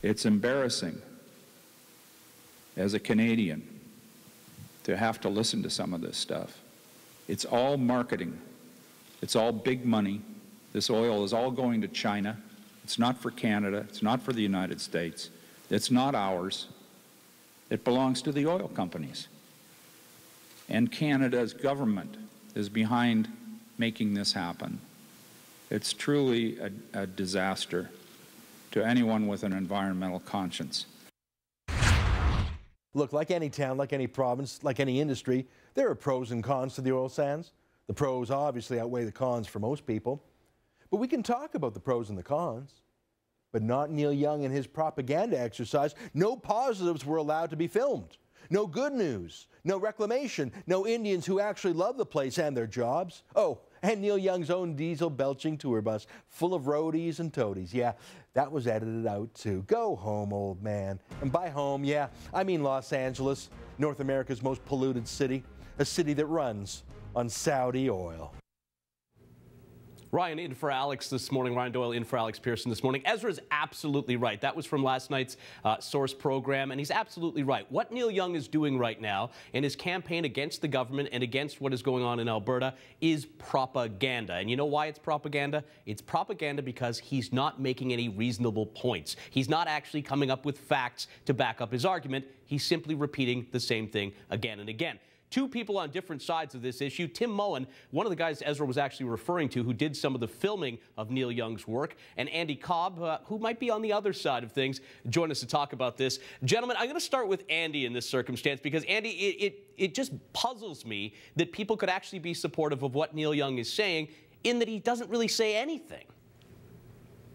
It's embarrassing as a Canadian to have to listen to some of this stuff. It's all marketing. It's all big money. This oil is all going to China. It's not for Canada. It's not for the United States. It's not ours. It belongs to the oil companies. And Canada's government is behind making this happen. It's truly a disaster to anyone with an environmental conscience. Look, like any town, like any province, like any industry, there are pros and cons to the oil sands. The pros obviously outweigh the cons for most people. But we can talk about the pros and the cons. But not Neil Young and his propaganda exercise. No positives were allowed to be filmed. No good news, no reclamation, no Indians who actually love the place and their jobs. Oh, and Neil Young's own diesel-belching tour bus full of roadies and toadies. Yeah, that was edited out too. Go home, old man. And by home, yeah, I mean Los Angeles, North America's most polluted city, a city that runs on Saudi oil. Ryan in for Alex this morning. Ryan Doyle in for Alex Pearson this morning. Ezra's absolutely right. That was from last night's Source program, and he's absolutely right. What Neil Young is doing right now in his campaign against the government and against what is going on in Alberta is propaganda. And you know why it's propaganda? It's propaganda because he's not making any reasonable points. He's not actually coming up with facts to back up his argument. He's simply repeating the same thing again and again. Two people on different sides of this issue. Tim Moen, one of the guys Ezra was actually referring to, who did some of the filming of Neil Young's work, and Andy Cobb, who might be on the other side of things, join us to talk about this. Gentlemen, I'm going to start with Andy in this circumstance because, Andy, it just puzzles me that people could actually be supportive of what Neil Young is saying in that he doesn't really say anything.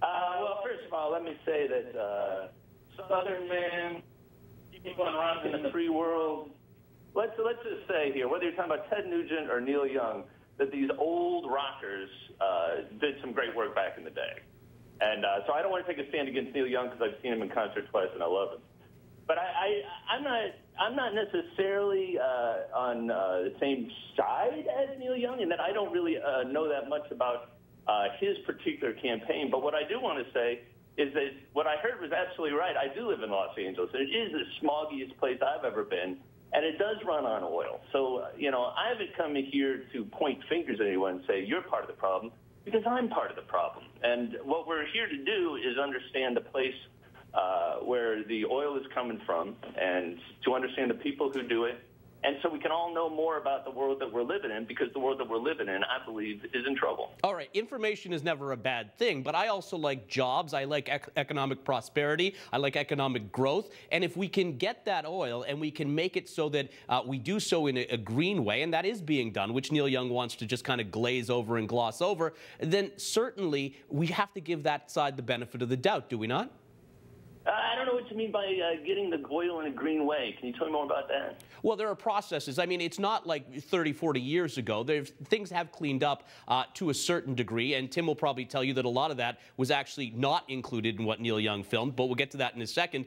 Well, first of all, let me say that Southern man, people around in the free world, Let's just say here, whether you're talking about Ted Nugent or Neil Young, that these old rockers did some great work back in the day. And so I don't want to take a stand against Neil Young because I've seen him in concert twice and I love him. But I'm not necessarily on the same side as Neil Young in that I don't really know that much about his particular campaign. But what I do want to say is that what I heard was absolutely right. I do live in Los Angeles, and it is the smoggiest place I've ever been. And it does run on oil. So, you know, I haven't come here to point fingers at anyone and say, you're part of the problem, because I'm part of the problem. And what we're here to do is understand the place where the oil is coming from and to understand the people who do it. And so we can all know more about the world that we're living in, because the world that we're living in, I believe, is in trouble. All right, information is never a bad thing, but I also like jobs. I like economic prosperity. I like economic growth. And if we can get that oil and we can make it so that we do so in a green way, and that is being done, which Neil Young wants to just kind of glaze over and gloss over, then certainly we have to give that side the benefit of the doubt, do we not? I don't know what you mean by getting the oil in a green way. Can you tell me more about that? Well, there are processes. I mean, it's not like 30, 40 years ago. Things have cleaned up to a certain degree, and Tim will probably tell you that a lot of that was actually not included in what Neil Young filmed, but we'll get to that in a second.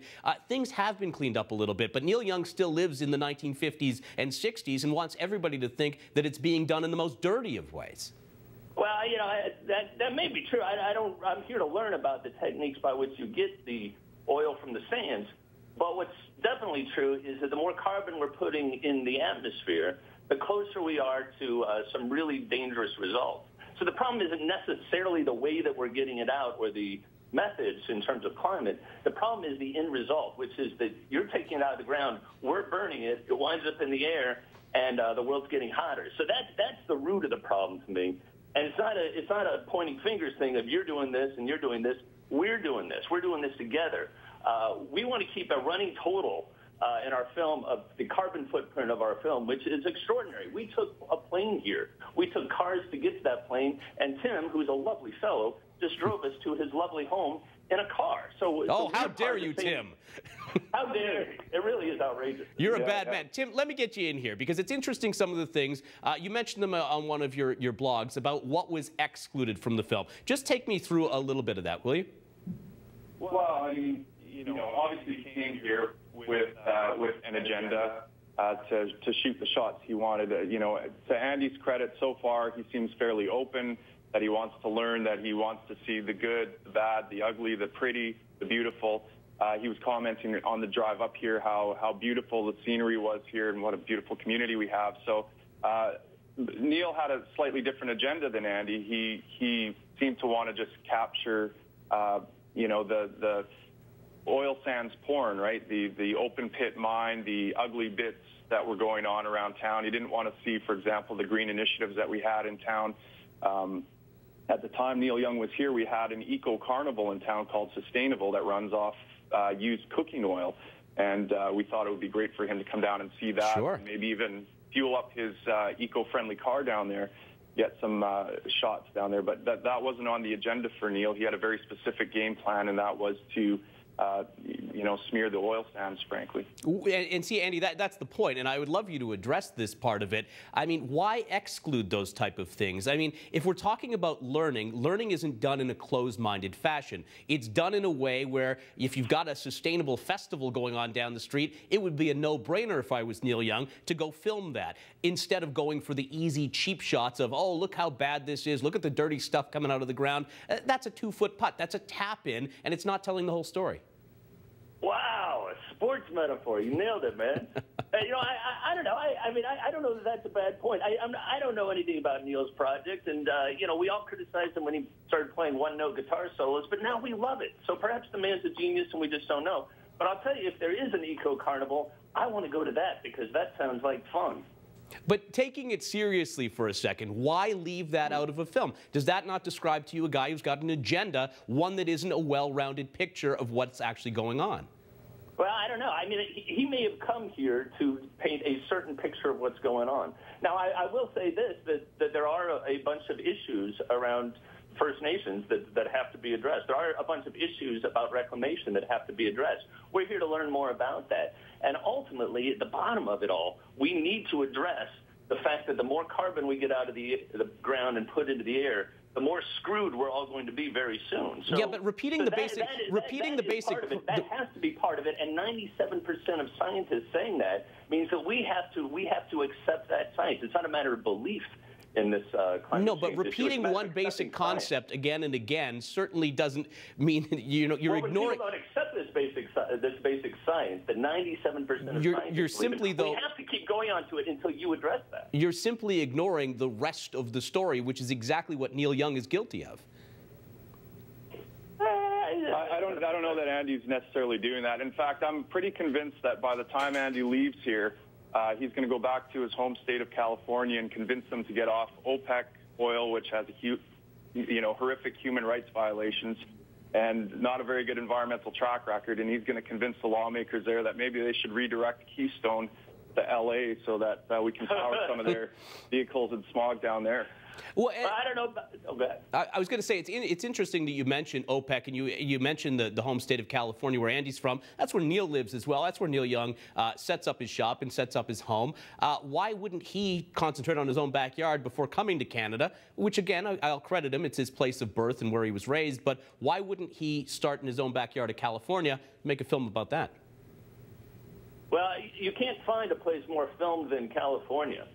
Things have been cleaned up a little bit, but Neil Young still lives in the 1950s and 60s and wants everybody to think that it's being done in the most dirty of ways. Well, you know, that may be true. I'm here to learn about the techniques by which you get the oil from the sands. But what's definitely true is that the more carbon we're putting in the atmosphere, the closer we are to some really dangerous results. So the problem isn't necessarily the way that we're getting it out or the methods in terms of climate. The problem is the end result, which is that you're taking it out of the ground, we're burning it, it winds up in the air, and the world's getting hotter. So that's the root of the problem to me. And it's not a pointing fingers thing of you're doing this and you're doing this. We're doing this. We're doing this together. We want to keep a running total in our film of the carbon footprint of our film, which is extraordinary. We took a plane here. We took cars to get to that plane, and Tim, who's a lovely fellow, just drove us to his lovely home in a car. So how dare you, Tim? How dare you? It really is outrageous. You're a bad man. Tim, let me get you in here because it's interesting, some of the things. You mentioned them on one of your blogs about what was excluded from the film. Just take me through a little bit of that, will you? Well, I mean, you know, obviously he came here with an agenda to shoot the shots he wanted. You know, to Andy's credit, so far he seems fairly open, that he wants to learn, that he wants to see the good, the bad, the ugly, the pretty, the beautiful. He was commenting on the drive up here how beautiful the scenery was here and what a beautiful community we have. So Neil had a slightly different agenda than Andy. He seemed to want to just capture, the oil sands porn, right? The open pit mine, the ugly bits that were going on around town. He didn't want to see, for example, the green initiatives that we had in town. At the time Neil Young was here, we had an eco-carnival in town called Sustainable that runs off used cooking oil. And we thought it would be great for him to come down and see that. Sure. And maybe even fuel up his eco-friendly car down there, get some shots down there. But that wasn't on the agenda for Neil. He had a very specific game plan, and that was to smear the oil sands, frankly. And see, Andy, that's the point, and I would love you to address this part of it. I mean, why exclude those type of things? I mean, if we're talking about learning isn't done in a closed-minded fashion. It's done in a way where if you've got a sustainable festival going on down the street, it would be a no-brainer if I was Neil Young to go film that, instead of going for the easy, cheap shots of, oh, look how bad this is, look at the dirty stuff coming out of the ground. That's a 2-foot putt. That's a tap-in, and it's not telling the whole story. Wow, a sports metaphor. You nailed it, man. I don't know. I don't know that that's a bad point. I don't know anything about Neil's project, and, we all criticized him when he started playing one-note guitar solos, but now we love it. So perhaps the man's a genius and we just don't know. But I'll tell you, if there is an eco-carnival, I want to go to that because that sounds like fun. But taking it seriously for a second, why leave that out of a film? Does that not describe to you a guy who's got an agenda, one that isn't a well-rounded picture of what's actually going on? Well, I don't know. I mean, he may have come here to paint a certain picture of what's going on. Now, I will say this, that there are a bunch of issues around First Nations that have to be addressed. There are a bunch of issues about reclamation that have to be addressed. We're here to learn more about that. And ultimately, at the bottom of it all, we need to address the fact that the more carbon we get out of the ground and put into the air, the more screwed we're all going to be very soon. So, yeah, but repeating the basic, that has to be part of it. And 97% of scientists saying that means that we have to accept that science. It's not a matter of belief in this climate No, but change repeating one basic concept again and again certainly doesn't mean you're when ignoring. People don't accept this basic science. The 97% of scientists you're simply we have to keep going on to it until you address that. You're simply ignoring the rest of the story, which is exactly what Neil Young is guilty of. I don't know that Andy's necessarily doing that. In fact, I'm pretty convinced that by the time Andy leaves here, he's going to go back to his home state of California and convince them to get off OPEC oil, which has horrific human rights violations and not a very good environmental track record. And he's going to convince the lawmakers there that maybe they should redirect Keystone to L.A. so that we can power some of their vehicles and smog down there. Well, I don't know. Oh, go ahead. I was going to say it's interesting that you mentioned OPEC and you mentioned the home state of California where Andy's from. That's where Neil lives as well. That's where Neil Young sets up his shop and sets up his home. Why wouldn't he concentrate on his own backyard before coming to Canada? Which again, I'll credit him. It's his place of birth and where he was raised. But why wouldn't he start in his own backyard of California and make a film about that? Well, you can't find a place more filmed than California.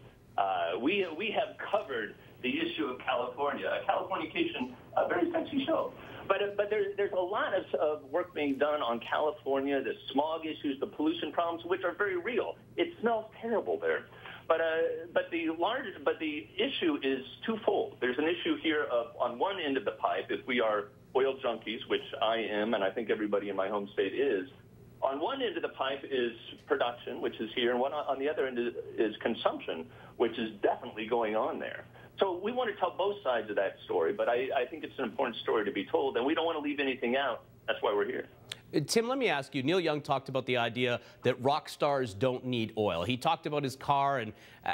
We have covered the issue of California. Californication, a very sexy show. But there's a lot of work being done on California, the smog issues, the pollution problems, which are very real. It smells terrible there. But the issue is twofold. There's an issue here on one end of the pipe, if we are oil junkies, which I am, and I think everybody in my home state is. On one end of the pipe is production, which is here, and on the other end is consumption, which is definitely going on there. So we want to tell both sides of that story, but I think it's an important story to be told, and we don't want to leave anything out. That's why we're here. Tim, let me ask you, Neil Young talked about the idea that rock stars don't need oil. He talked about his car, and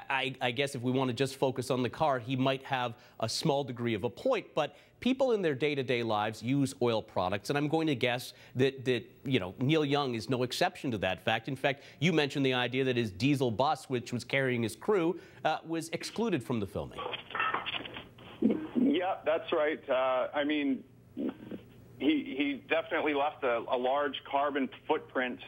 I guess if we want to just focus on the car, he might have a small degree of a point, but people in their day-to-day lives use oil products, and I'm going to guess that Neil Young is no exception to that fact. In fact, you mentioned the idea that his diesel bus, which was carrying his crew, was excluded from the filming. Yeah, that's right. I mean, he definitely left a large carbon footprint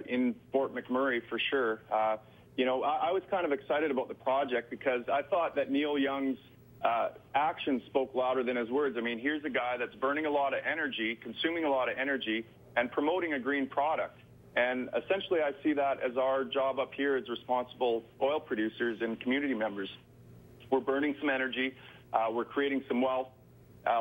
in Fort McMurray for sure. I was kind of excited about the project because I thought that Neil Young's actions spoke louder than his words. I mean, here's a guy that's burning a lot of energy, consuming a lot of energy, and promoting a green product. And essentially, I see that as our job up here as responsible oil producers and community members. We're burning some energy, we're creating some wealth,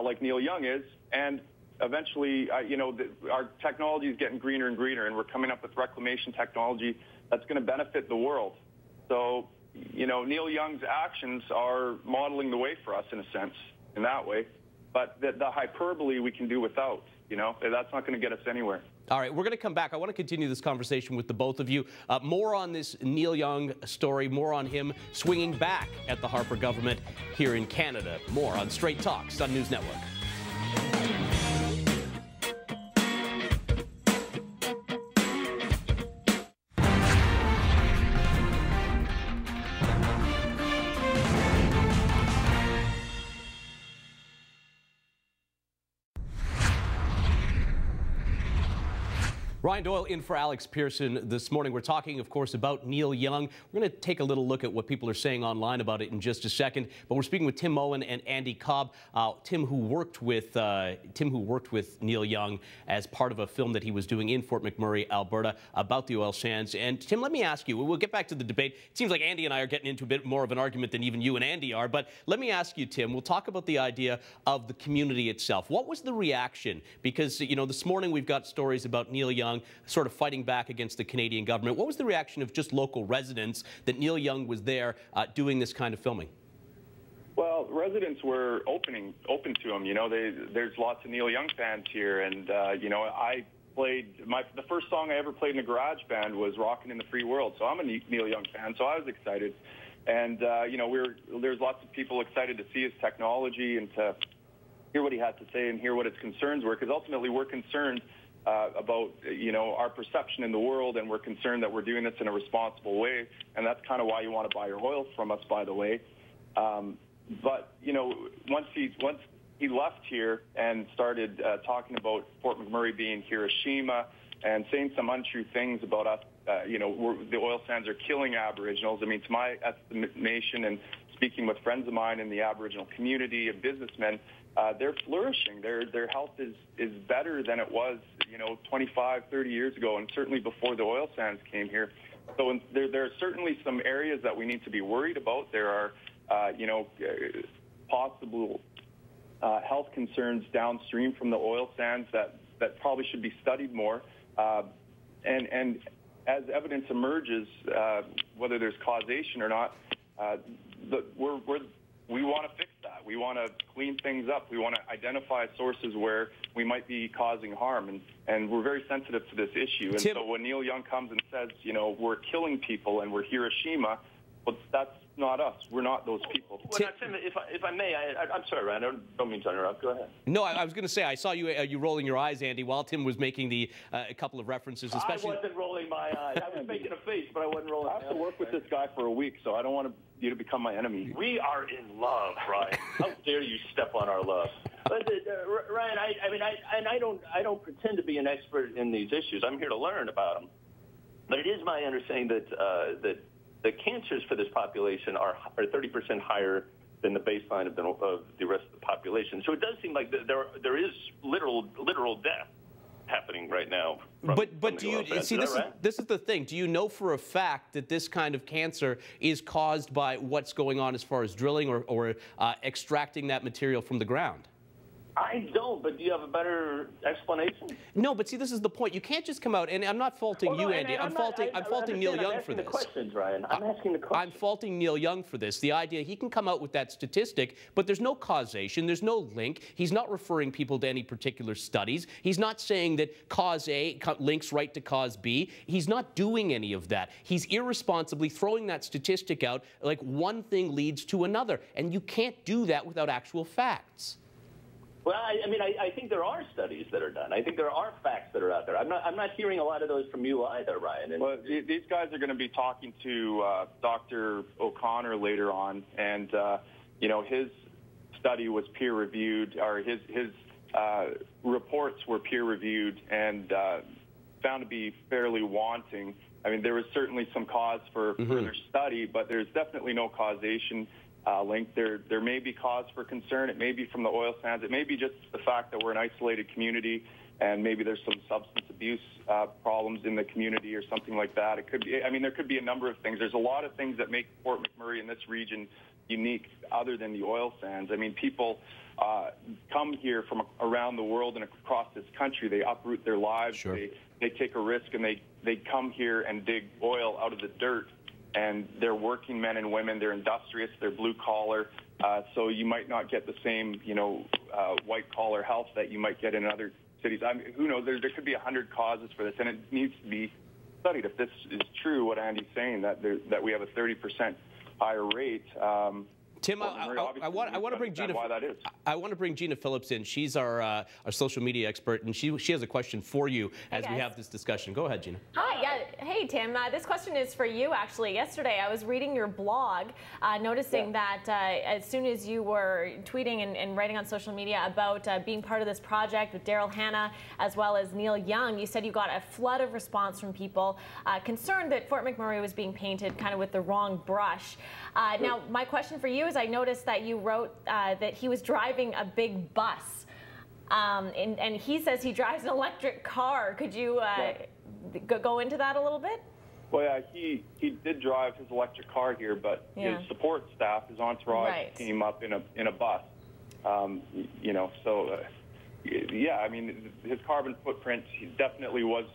like Neil Young is, and eventually, our technology is getting greener and greener, and we're coming up with reclamation technology that's going to benefit the world. So, Neil Young's actions are modeling the way for us in a sense, in that way. But the hyperbole we can do without, that's not going to get us anywhere. All right, we're going to come back. I want to continue this conversation with the both of you. More on this Neil Young story, more on him swinging back at the Harper government here in Canada. More on Straight Talk, Sun News Network. Ryan Doyle in for Alex Pearson this morning. We're talking, of course, about Neil Young. We're going to take a little look at what people are saying online about it in just a second. But we're speaking with Tim Moen and Andy Cobb. Tim, who worked with Neil Young as part of a film that he was doing in Fort McMurray, Alberta, about the oil sands. And Tim, let me ask you. We'll get back to the debate. It seems like Andy and I are getting into a bit more of an argument than even you and Andy are. But let me ask you, Tim. We'll talk about the idea of the community itself. What was the reaction? Because this morning we've got stories about Neil Young sort of fighting back against the Canadian government. What was the reaction of just local residents that Neil Young was there doing this kind of filming? Well, residents were open to him. There's lots of Neil Young fans here, and I played the first song I ever played in a garage band was "Rockin' in the Free World," so I'm a Neil Young fan, so I was excited. And there's lots of people excited to see his technology and to hear what he had to say and hear what his concerns were, because ultimately we're concerned about our perception in the world, and we're concerned that we're doing this in a responsible way, and that's kind of why you want to buy your oil from us, by the way. But once he left here and started talking about Fort McMurray being Hiroshima and saying some untrue things about us, the oil sands are killing Aboriginals. I mean, to my estimation, and speaking with friends of mine in the Aboriginal community and businessmen, they're flourishing. Their health is better than it was, 25, 30 years ago, and certainly before the oil sands came here. So there are certainly some areas that we need to be worried about. There are, possible health concerns downstream from the oil sands that probably should be studied more. And as evidence emerges, whether there's causation or not, we want to fix that. We want to clean things up. We want to identify sources where we might be causing harm, and we're very sensitive to this issue. And so when Neil Young comes and says, we're killing people and we're Hiroshima, well, that's not us. We're not those people. Well, now, Tim, if I may, I'm sorry, Ryan. I don't mean to interrupt. Go ahead. No, I was going to say, I saw you rolling your eyes, Andy, while Tim was making a couple of references. Especially I wasn't rolling my eyes. I was making a face, but I wasn't rolling my eyes. I have to work with this guy for a week, so I don't want you to become my enemy. We are in love, Ryan. How dare you step on our love? But, Ryan, I don't pretend to be an expert in these issues. I'm here to learn about them. But it is my understanding that the cancers for this population are 30% higher than the baseline of the rest of the population. So it does seem like there is literal death happening right now. But do you see this is the thing? Do you know for a fact that this kind of cancer is caused by what's going on as far as drilling or extracting that material from the ground? I don't, but do you have a better explanation? No, but see, this is the point. You can't just come out, and I'm not faulting you, Andy. I'm faulting Neil Young for this. I'm asking the questions, Ryan. I'm asking the questions. I'm faulting Neil Young for this. The idea, he can come out with that statistic, but there's no causation, there's no link. He's not referring people to any particular studies. He's not saying that cause A links right to cause B. He's not doing any of that. He's irresponsibly throwing that statistic out like one thing leads to another, and you can't do that without actual facts. Well, I think there are studies that are done. I think there are facts that are out there. I'm not hearing a lot of those from you either, Ryan. Well, these guys are going to be talking to Dr. O'Connor later on, and his study was peer-reviewed, or his reports were peer-reviewed and found to be fairly wanting. I mean, there was certainly some cause for further study, but there's definitely no causation. link. There may be cause for concern. It may be from the oil sands. It may be just the fact that we're an isolated community, and maybe there's some substance abuse problems in the community or something like that. It could be. I mean, there could be a number of things. There's a lot of things that make Fort McMurray in this region unique, other than the oil sands. I mean, people come here from around the world and across this country. They uproot their lives. Sure. They take a risk, and they come here and dig oil out of the dirt. And they're working men and women. They're industrious. They're blue collar. So you might not get the same, white collar health that you might get in other cities. I mean, who knows? There could be 100 causes for this, and it needs to be studied. If this is true, what Andy's saying, that we have a 30% higher rate. Tim, I want to bring Gina. Why that is. I want to bring Gina Phillips in. She's our social media expert, and she has a question for you as we have this discussion. Go ahead, Gina. Hi, yeah. Hey, Tim. This question is for you, actually. Yesterday, I was reading your blog, noticing that as soon as you were tweeting and writing on social media about being part of this project with Daryl Hannah as well as Neil Young, you said you got a flood of response from people concerned that Fort McMurray was being painted kind of with the wrong brush. Now, my question for you is, I noticed that you wrote that he was driving a big bus, and he says he drives an electric car. Could you go into that a little bit? Well, yeah, he did drive his electric car here, but his support staff, his entourage, came up in a bus. Yeah, I mean, his carbon footprint definitely was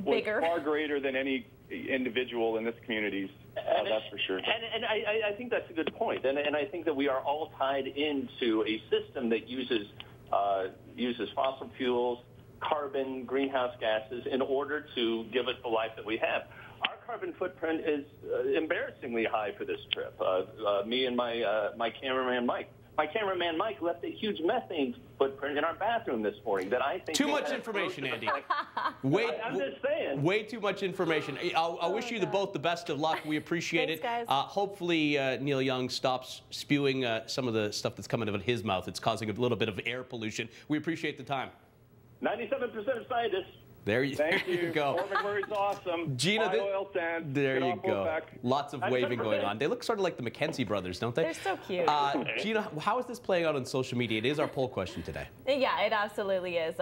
bigger, far greater than any individual in this community. That's for sure. And I think that's a good point. And I think that we are all tied into a system that uses fossil fuels, carbon, greenhouse gases in order to give us the life that we have. Our carbon footprint is embarrassingly high for this trip. Me and my cameraman Mike. My cameraman Mike left a huge methane footprint in our bathroom this morning that I think... Too much information, Andy. I'm just saying. Way too much information. I wish you both the best of luck. We appreciate it. Guys. Hopefully Neil Young stops spewing some of the stuff that's coming out of his mouth. It's causing a little bit of air pollution. We appreciate the time. 97% of scientists. Thank you. Go. Fort McMurray's awesome. Gina, oil sands. There you go. Lots of waving going on. They look sort of like the McKenzie brothers, don't they? They're so cute. Gina, how is this playing out on social media? It is our poll question today. Yeah, it absolutely is.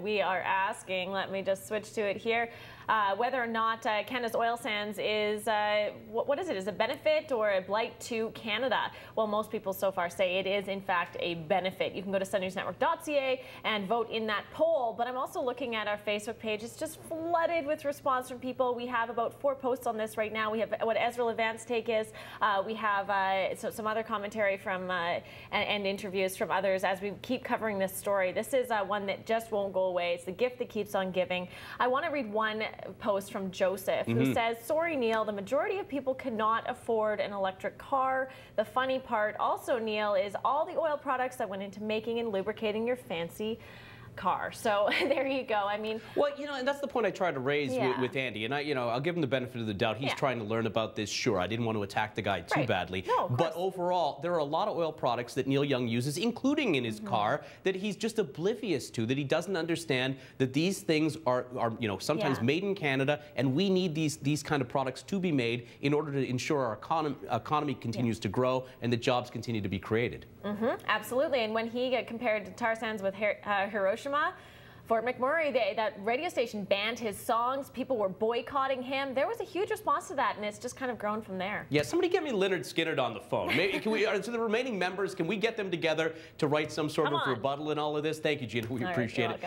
We are asking, let me just switch to it here, whether or not Canada's oil sands is, what is it? Is it a benefit or a blight to Canada? Well, most people so far say it is, in fact, a benefit. You can go to sunnewsnetwork.ca and vote in that poll. But I'm also looking at our Facebook page. It's just flooded with response from people. We have about 4 posts on this right now. We have what Ezra Levant's take is. We have some other commentary from and interviews from others as we keep covering this story. This is one that just won't go away. It's the gift that keeps on giving. I want to read one post from Joseph who says, sorry, Neil, the majority of people cannot afford an electric car. The funny part also, Neil, is all the oil products that went into making and lubricating your fancy car. So there you go. I mean, well, and that's the point I tried to raise with Andy, and I'll give him the benefit of the doubt. He's trying to learn about this. Sure, I didn't want to attack the guy too badly, but overall, there are a lot of oil products that Neil Young uses, including in his car, that he's just oblivious to. That he doesn't understand that these things are sometimes made in Canada, and we need these kind of products to be made in order to ensure our economy continues to grow and that jobs continue to be created. Absolutely. And when he compared to tar sands with Hiroshima, Fort McMurray, that radio station banned his songs. People were boycotting him. There was a huge response to that, and it's just kind of grown from there. Yeah, somebody get me Leonard Skinner on the phone. Maybe to the remaining members, can we get them together to write some sort of rebuttal in all of this? Thank you, Gina. We appreciate it.